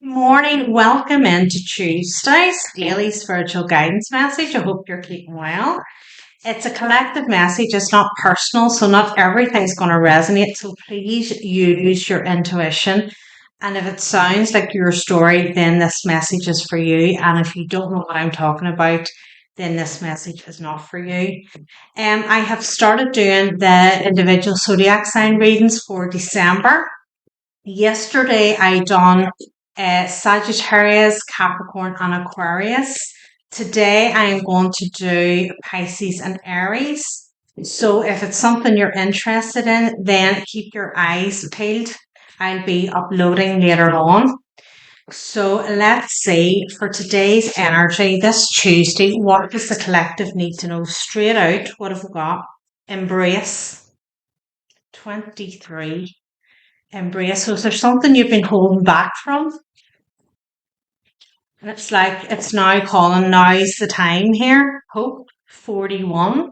Morning, welcome into Tuesday's daily spiritual guidance message. I hope you're keeping well. It's a collective message, it's not personal, so not everything's going to resonate. So please use your intuition. And if it sounds like your story, then this message is for you. And if you don't know what I'm talking about, then this message is not for you. I have started doing the individual zodiac sign readings for December. Yesterday I done Sagittarius, Capricorn, and Aquarius. Today I am going to do Pisces and Aries. So if it's something you're interested in, then keep your eyes peeled. I'll be uploading later on. So let's see for today's energy this Tuesday, what does the collective need to know straight out? What have we got? Embrace 23. Embrace. So is there something you've been holding back from? And it's like it's now calling now's the time here. Hope 41.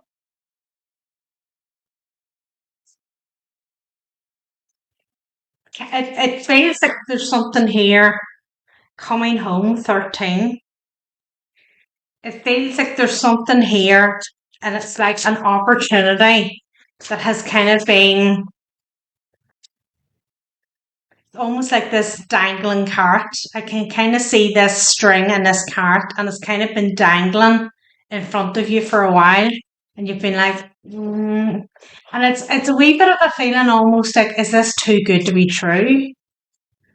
It feels like there's something here coming home 13. It feels like there's something here and it's like an opportunity that has kind of been almost like this dangling carrot. I can kind of see this string and this carrot, and it's kind of been dangling in front of you for a while, and you've been like, and it's a wee bit of a feeling almost like, is this too good to be true?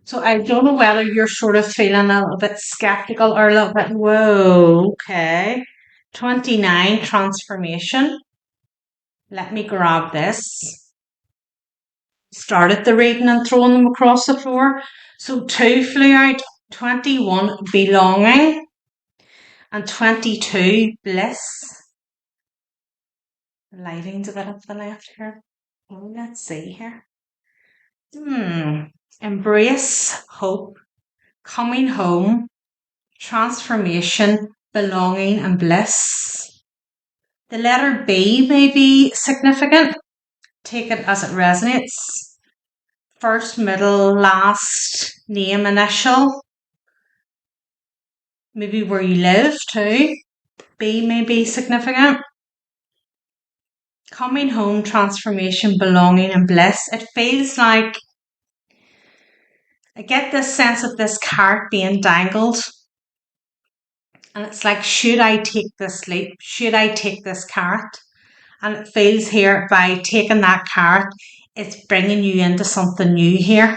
So I don't know whether you're sort of feeling a little bit skeptical or a little bit, whoa, okay. 29 transformation. Let me grab this. Started the reading and throwing them across the floor. So two flew out, 21 belonging and 22 bliss. The lighting's a bit up the left here. Oh, let's see here. Embrace, hope, coming home, transformation, belonging and bliss. The letter B may be significant. Take it as it resonates. First, middle, last, name, initial. Maybe where you live too. B may be significant. Coming home, transformation, belonging, and bliss. It feels like I get this sense of this cart being dangled. And it's like, should I take this leap? Should I take this cart? And it feels here by taking that cart, it's bringing you into something new here.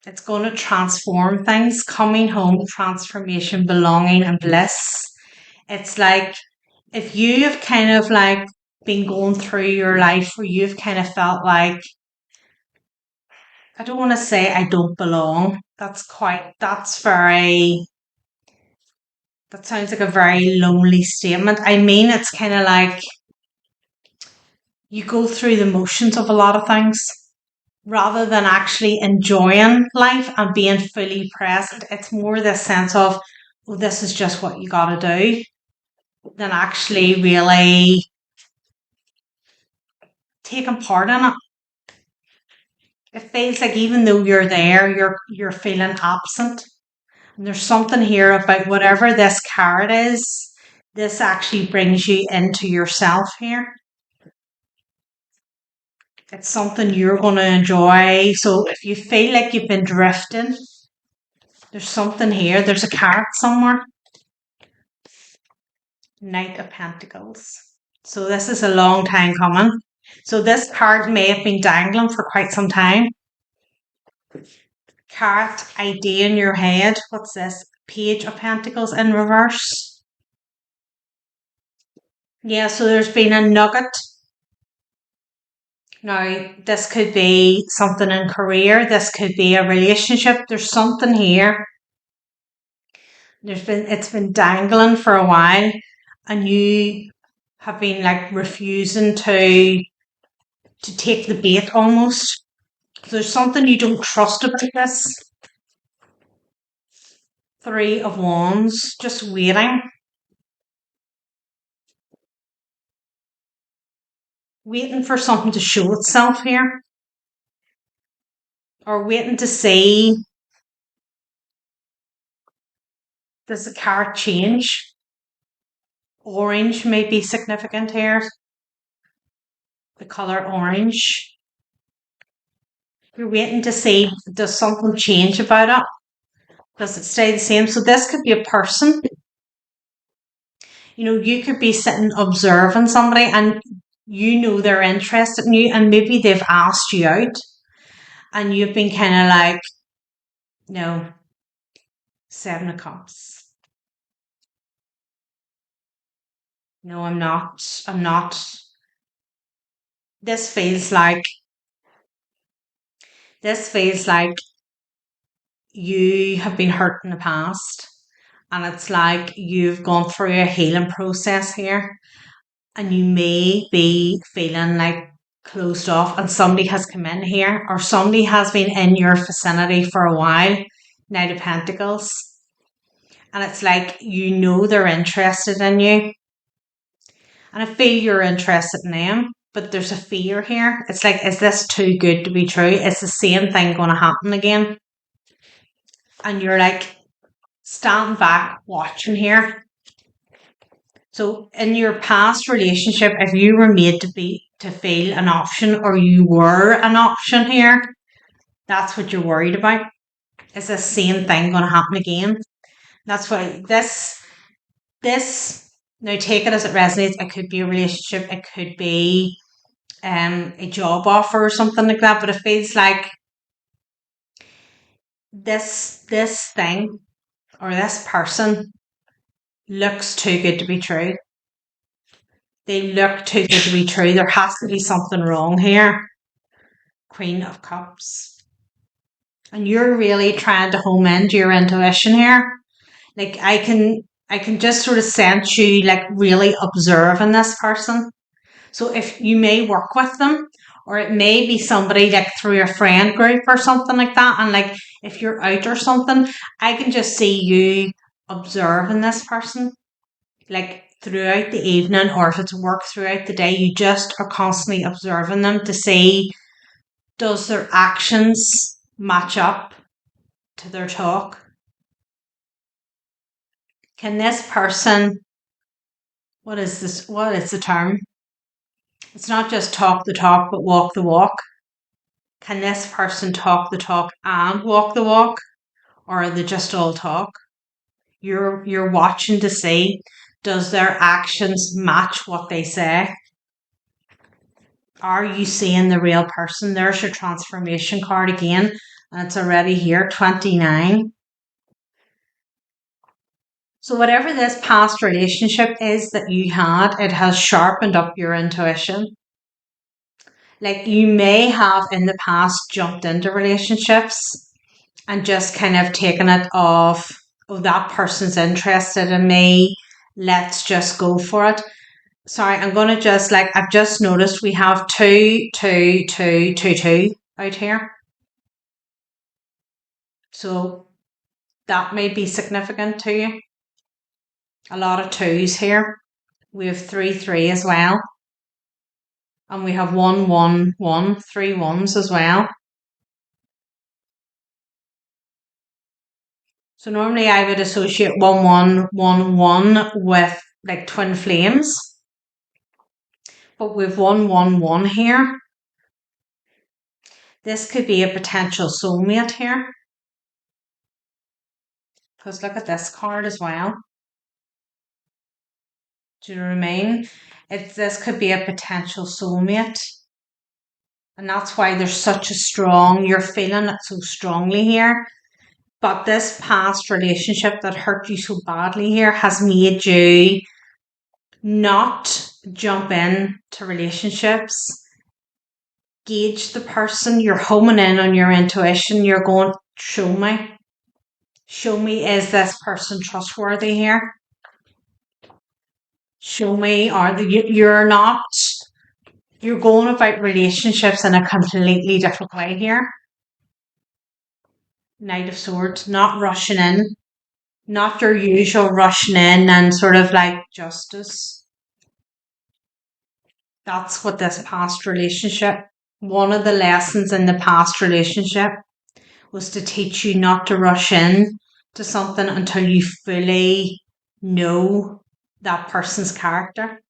It's going to transform things. Coming home, transformation, belonging, and bliss. It's like if you have kind of like been going through your life where you've kind of felt like, I don't want to say I don't belong. That sounds like a very lonely statement. I mean, it's kind of like you go through the motions of a lot of things rather than actually enjoying life and being fully present. It's more this sense of, well, this is just what you got to do than actually really taking part in it. It feels like even though you're there, you're feeling absent. And there's something here about whatever this card is, this actually brings you into yourself here. It's something you're going to enjoy. So if you feel like you've been drifting, there's something here. There's a card somewhere. Knight of Pentacles. So this is a long time coming. So this card may have been dangling for quite some time. Card idea in your head. What's this? Page of Pentacles in reverse. Yeah, so there's been a nugget. Now, this could be something in career. This could be a relationship. There's something here. It's been dangling for a while, and you have been like refusing to take the bait almost. There's something you don't trust about this. Three of Wands, just waiting. Waiting for something to show itself here. or waiting to see, does the card change? Orange may be significant here. The colour orange. You're waiting to see, does something change about it? Does it stay the same? So this could be a person. You know, you could be sitting observing somebody and you know they're interested in you and maybe they've asked you out and you've been kind of like, no, 7 of Cups. No, I'm not. I'm not. This feels like, this feels like you have been hurt in the past and it's like you've gone through a healing process here and you may be feeling like closed off and somebody has come in here or somebody has been in your vicinity for a while. Knight of Pentacles. And it's like you know they're interested in you. And I feel you're interested in them, but there's a fear here. It's like, is this too good to be true? Is the same thing going to happen again? And you're like, stand back watching here. So in your past relationship, if you were made to feel an option or you were an option here, that's what you're worried about. Is the same thing going to happen again? That's why this now take it as it resonates. It could be a relationship, it could be a job offer or something like that, but it feels like this thing or this person looks too good to be true. They look too good to be true. There has to be something wrong here. Queen of Cups. And you're really trying to home into your intuition here. Like I can just sort of sense you like really observing this person. So if you may work with them, or it may be somebody like through a friend group or something like that. And like if you're out or something, I can just see you observing this person like throughout the evening, or if it's work throughout the day, you just are constantly observing them to see, does their actions match up to their talk? Can this person, what is this? What is the term? It's not just talk the talk, but walk the walk. Can this person talk the talk and walk the walk? Or are they just all talk? You're watching to see, does their actions match what they say? Are you seeing the real person? There's your transformation card again, and it's already here, 29. So whatever this past relationship is that you had, it has sharpened up your intuition. Like you may have in the past jumped into relationships and just kind of taken it off, oh, that person's interested in me, let's just go for it. Sorry, I'm going to just like, I've just noticed we have 2, 2, 2, 2, 2 out here. So that may be significant to you. A lot of 2s here. We have 3, 3 as well. And we have 1, 1, 1, 3 1s as well. So normally I would associate 1, 1, 1, 1 with like twin flames. But we've 1, 1, 1 here. This could be a potential soulmate here. Because look at this card as well. Do you know what I mean? This could be a potential soulmate. And that's why there's such a strong, you're feeling it so strongly here. But this past relationship that hurt you so badly here has made you not jump in to relationships. Gauge the person. You're homing in on your intuition. You're going, show me. Show me, is this person trustworthy here? Show me, you're not, you're going about relationships in a completely different way here. Knight of Swords, not rushing in, not your usual rushing in and sort of like justice. That's what this past relationship, one of the lessons in the past relationship was to teach you not to rush in to something until you fully know that person's character.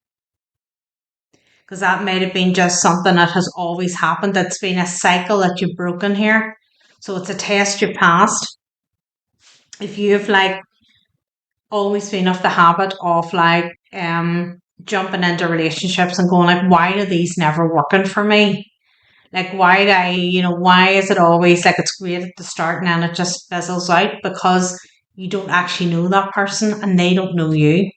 Because that might have been just something that has always happened. That's been a cycle that you've broken here. So it's a test you passed. If you've like always been of the habit of like jumping into relationships and going like, why are these never working for me? Like why do why is it always like it's great at the start and then it just fizzles out because you don't actually know that person and they don't know you.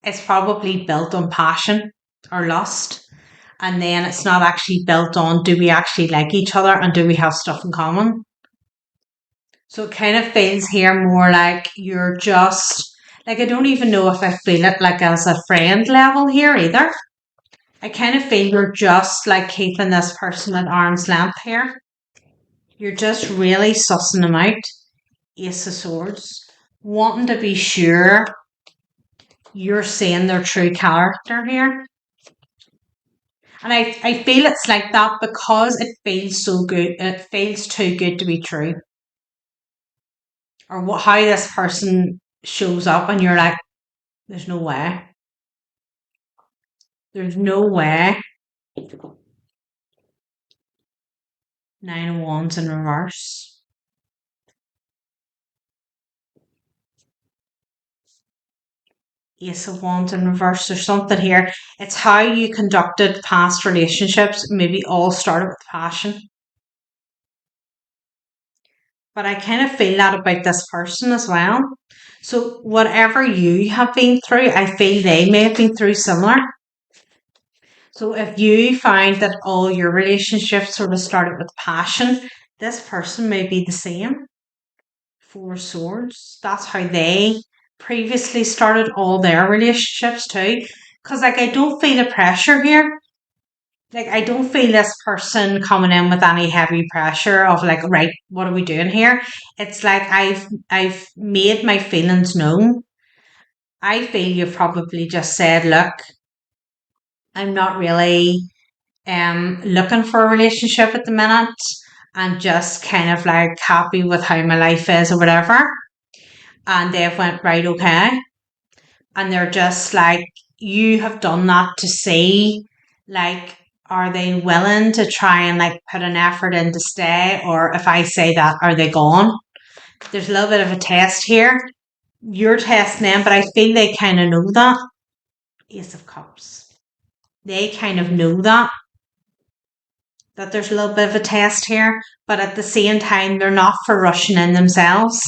It's probably built on passion or lust. And then it's not actually built on do we actually like each other and do we have stuff in common? So it kind of feels here more like you're just like I don't even know if I feel it like as a friend level here either. I kind of feel you're just like keeping this person at arm's length here. You're just really sussing them out. Ace of Swords. Wanting to be sure you're seeing their true character here. And I feel it's like that because it feels so good. It feels too good to be true. Or how this person shows up and you're like, there's no way. There's no way. Nine of Wands in reverse. Ace of Wands in reverse. There's something here. It's how you conducted past relationships. Maybe all started with passion. But I kind of feel that about this person as well. So whatever you have been through, I feel they may have been through similar. So if you find that all your relationships sort of started with passion, this person may be the same. Four of Swords. That's how they previously started all their relationships too. Because like I don't feel the pressure here. Like I don't feel this person coming in with any heavy pressure of like, right, what are we doing here? It's like I've made my feelings known. I feel you've probably just said, look, I'm not really looking for a relationship at the minute. I'm just kind of like happy with how my life is or whatever. And they've went, right, okay. And they're just like, you have done that to see, like, are they willing to try and like put an effort in to stay? Or if I say that, are they gone? There's a little bit of a test here. You're testing them, but I feel they kind of know that. Ace of Cups. They kind of know that there's a little bit of a test here, but at the same time, they're not for rushing in themselves.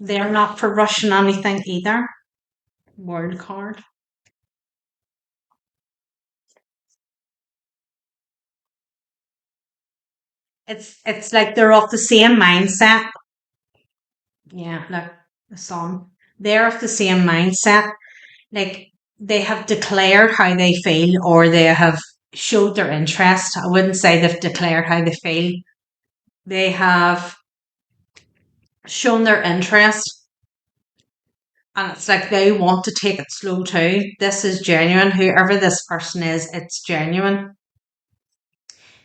They're not for rushing anything either. World card. It's like they're of the same mindset. Yeah, look, the sun. They're of the same mindset. Like they have declared how they feel or they have showed their interest. I wouldn't say they've declared how they feel. They have shown their interest and it's like they want to take it slow too. This is genuine. Whoever this person is, it's genuine.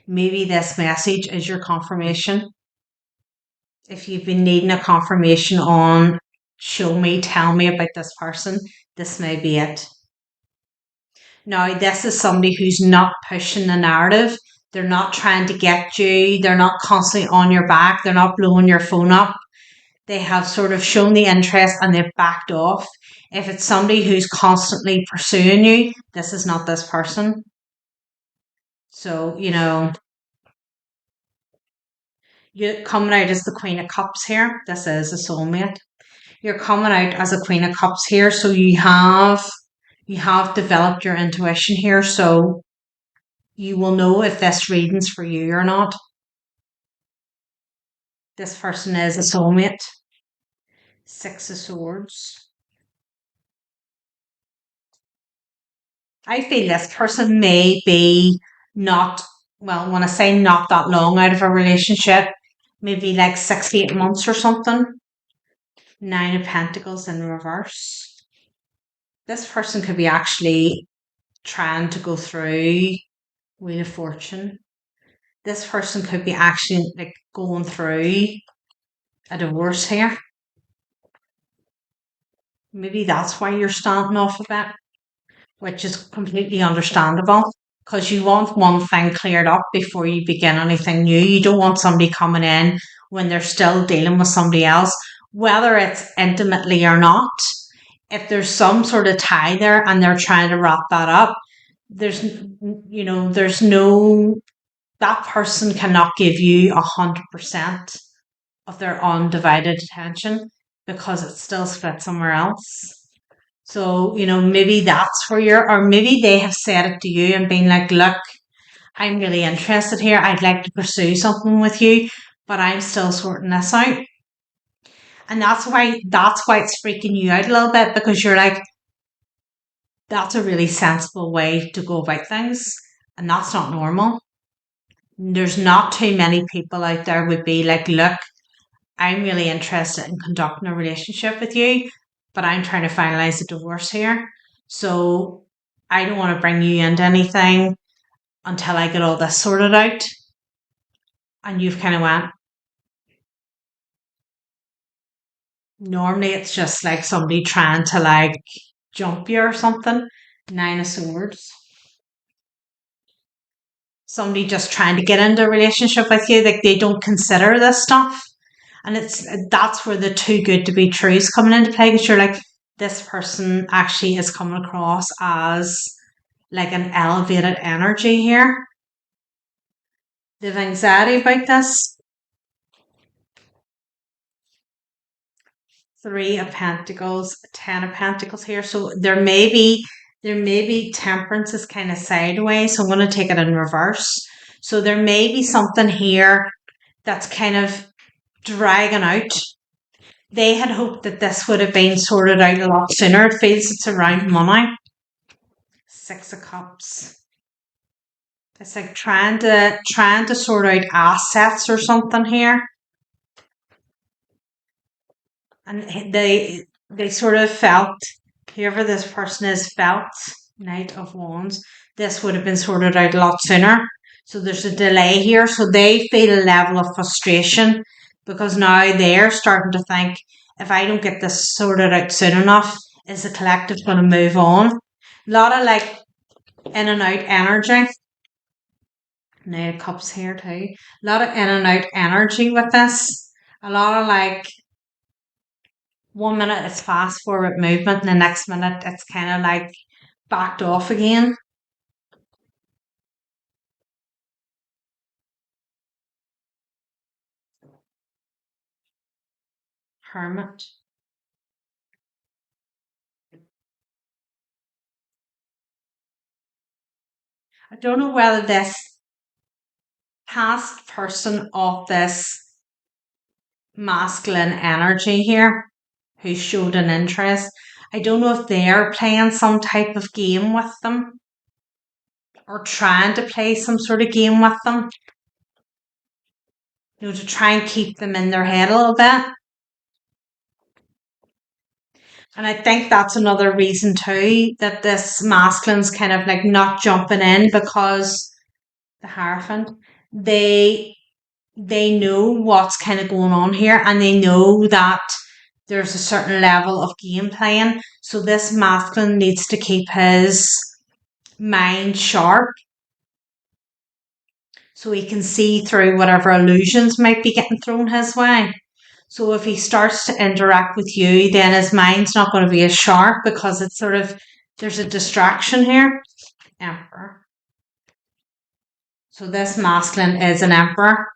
Maybe this message is your confirmation. If you've been needing a confirmation on show me, tell me about this person, this may be it. Now, this is somebody who's not pushing the narrative. They're not trying to get you. They're not constantly on your back. They're not blowing your phone up. They have sort of shown the interest and they've backed off. If it's somebody who's constantly pursuing you, this is not this person. So, you're coming out as the Queen of Cups here. This is a soulmate. You're coming out as a Queen of Cups here. So you have developed your intuition here. So you will know if this reading's for you or not. This person is a soulmate. Six of Swords. I feel this person may be not, well, when I say not that long out of a relationship, maybe like 6 to 8 months or something. Nine of Pentacles in reverse. This person could be actually trying to go through Wheel of Fortune. this person could be actually like going through a divorce here. Maybe that's why you're standing off a bit, which is completely understandable because you want one thing cleared up before you begin anything new. You don't want somebody coming in when they're still dealing with somebody else, whether it's intimately or not. If there's some sort of tie there and they're trying to wrap that up, there's no, that person cannot give you 100% of their undivided attention because it's still split somewhere else. So, maybe that's where or maybe they have said it to you and been like, look, I'm really interested here. I'd like to pursue something with you, but I'm still sorting this out. And that's why it's freaking you out a little bit because you're like, that's a really sensible way to go about things. And that's not normal. There's not too many people out there would be like, look, I'm really interested in conducting a relationship with you, but I'm trying to finalize a divorce here. So I don't want to bring you into anything until I get all this sorted out. And you've kind of went, normally it's just like somebody trying to like jump you or something. Nine of Swords. Somebody just trying to get into a relationship with you, like they don't consider this stuff. And that's where the too good to be true is coming into play because you're like, this person actually is coming across as like an elevated energy here. They have anxiety about this. Three of Pentacles, 10 of Pentacles here. So there may be Temperance is kind of sideways. So I'm going to take it in reverse. So there may be something here that's kind of dragging out. They had hoped that this would have been sorted out a lot sooner. It feels it's around money. Six of Cups. It's like trying to sort out assets or something here. And they sort of felt, whoever this person is felt, Knight of Wands, this would have been sorted out a lot sooner. So there's a delay here. So they feel a level of frustration because now they're starting to think, if I don't get this sorted out soon enough, is the collective going to move on? A lot of like in and out energy. Knight of Cups here too. A lot of in and out energy with this. A lot of like, 1 minute it's fast forward movement, and the next minute it's kind of like backed off again. Hermit. I don't know whether this past person of this masculine energy here who showed an interest, I don't know if they're playing some type of game with them or trying to play some sort of game with them, to try and keep them in their head a little bit. And I think that's another reason too that this masculine's kind of like not jumping in because the Hierophant, they know what's kind of going on here and they know that there's a certain level of game playing. So this masculine needs to keep his mind sharp so he can see through whatever illusions might be getting thrown his way. So if he starts to interact with you, then his mind's not going to be as sharp because it's sort of, there's a distraction here. Emperor. So this masculine is an Emperor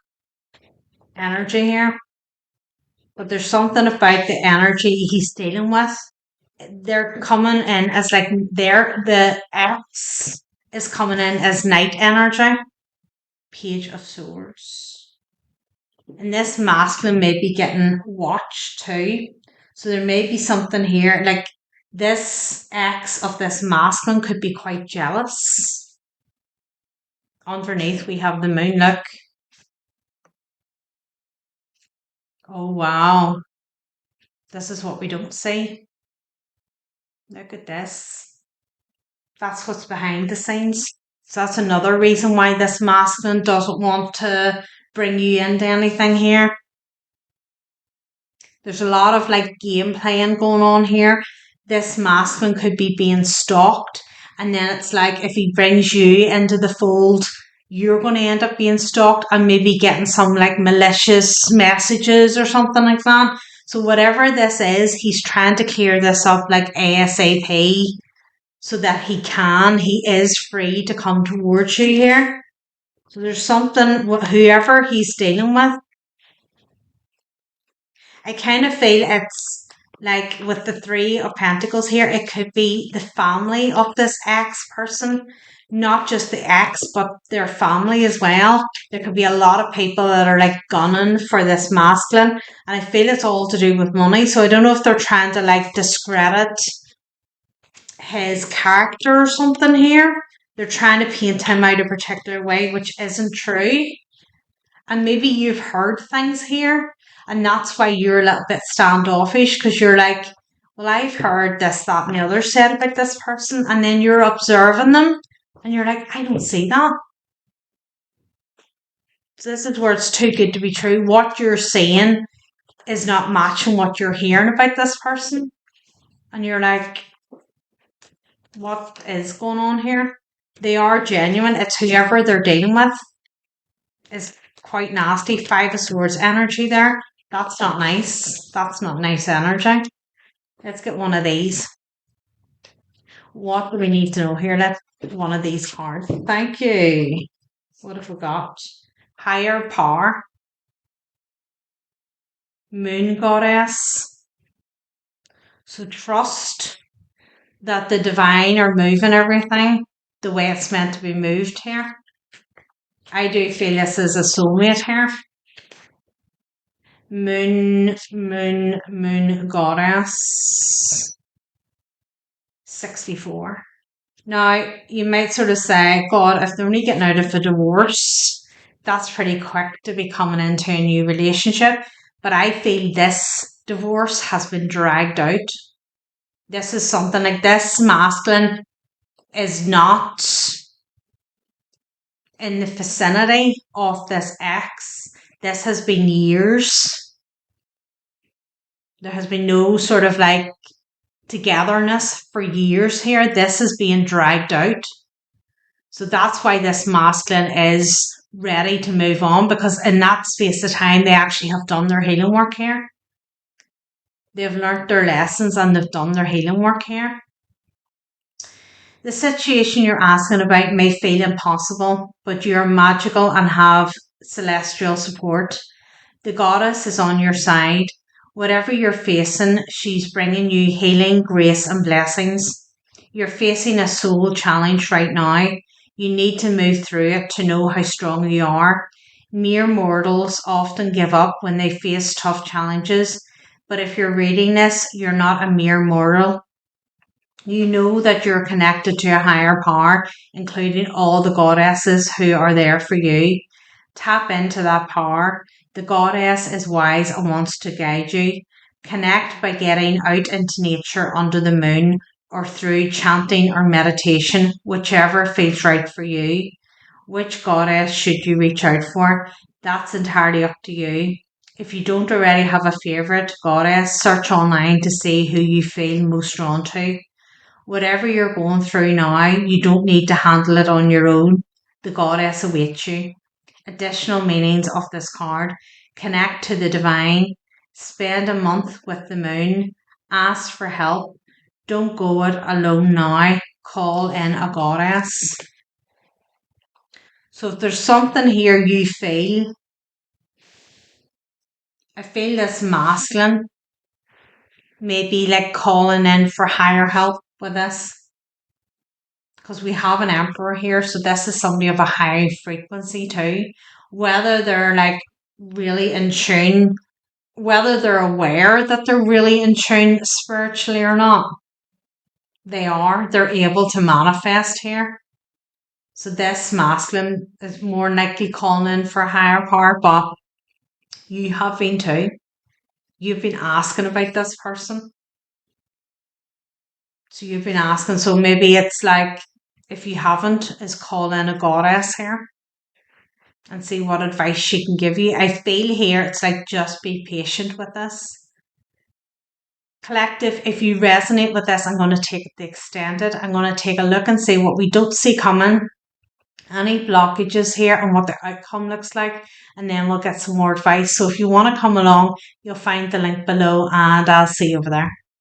energy here. But there's something about the energy he's dealing with. They're coming in as like the X is coming in as Knight energy. Page of Swords. And this masculine may be getting watched too. So there may be something here, like this X of this masculine could be quite jealous. Underneath we have the moon, look. Oh wow. This is what we don't see. Look at this. That's what's behind the scenes. So that's another reason why this masculine doesn't want to bring you into anything here. There's a lot of like game playing going on here. This masculine could be being stalked, and then it's like if he brings you into the fold, you're going to end up being stalked and maybe getting some like malicious messages or something like that. So whatever this is, he's trying to clear this up like ASAP so that he is free to come towards you here. So there's something, whoever he's dealing with, I kind of feel it's like with the Three of Pentacles here, it could be the family of this ex person, not just the ex, but their family as well. There could be a lot of people that are like gunning for this masculine, and I feel it's all to do with money. So I don't know if they're trying to like discredit his character or something here. They're trying to paint him out a particular way, which isn't true. And maybe you've heard things here, and that's why you're a little bit standoffish because you're like, well, I've heard this, that, and the other said about this person, and then you're observing them, and you're like, I don't see that. So this is where it's too good to be true. What you're saying is not matching what you're hearing about this person, and you're like, what is going on here? They are genuine. It's whoever they're dealing with is quite nasty. Five of Swords energy there. That's not nice. That's not nice energy. Let's get one of these. What do we need to know here? Let's get one of these cards. Thank you. What have we got? Higher power. Moon goddess. So trust that the divine are moving everything the way it's meant to be moved here. I do feel this is a soulmate here. Moon goddess. 64. Now, you might sort of say, God, if they're only getting out of a divorce, that's pretty quick to be coming into a new relationship. But I feel this divorce has been dragged out. This is something like this masculine is not in the vicinity of this ex. This has been years. There has been no sort of like togetherness for years here. This is being dragged out. So that's why this masculine is ready to move on, because in that space of time, they actually have done their healing work here. They've learnt their lessons and they've done their healing work here. The situation you're asking about may feel impossible, but you're magical and have celestial support. The goddess is on your side. Whatever you're facing, she's bringing you healing, grace, and blessings. You're facing a soul challenge right now. You need to move through it to know how strong you are. Mere mortals often give up when they face tough challenges, but if you're reading this, you're not a mere mortal. You know that you're connected to a higher power, including all the goddesses who are there for you. Tap into that power. The goddess is wise and wants to guide you. Connect by getting out into nature under the moon or through chanting or meditation, whichever feels right for you. Which goddess should you reach out for? That's entirely up to you. If you don't already have a favourite goddess, search online to see who you feel most drawn to. Whatever you're going through now, you don't need to handle it on your own. The goddess awaits you. Additional meanings of this card: connect to the divine, spend a month with the moon, ask for help, don't go it alone now, call in a goddess. So if there's something here you feel, I feel this masculine maybe like calling in for higher help with this, because we have an emperor here, so this is somebody of a high frequency too. Whether they're like really in tune, whether they're aware that they're really in tune spiritually or not, they're able to manifest here. So this masculine is more likely calling in for a higher power, but you have been too. You've been asking about this person. So you've been asking, so maybe it's like if you haven't, is call in a goddess here and see what advice she can give you. I feel here it's like just be patient with this. Collective, if you resonate with this, I'm going to take the extended. I'm going to take a look and see what we don't see coming, any blockages here, and what the outcome looks like, and then we'll get some more advice. So if you want to come along, you'll find the link below, and I'll see you over there.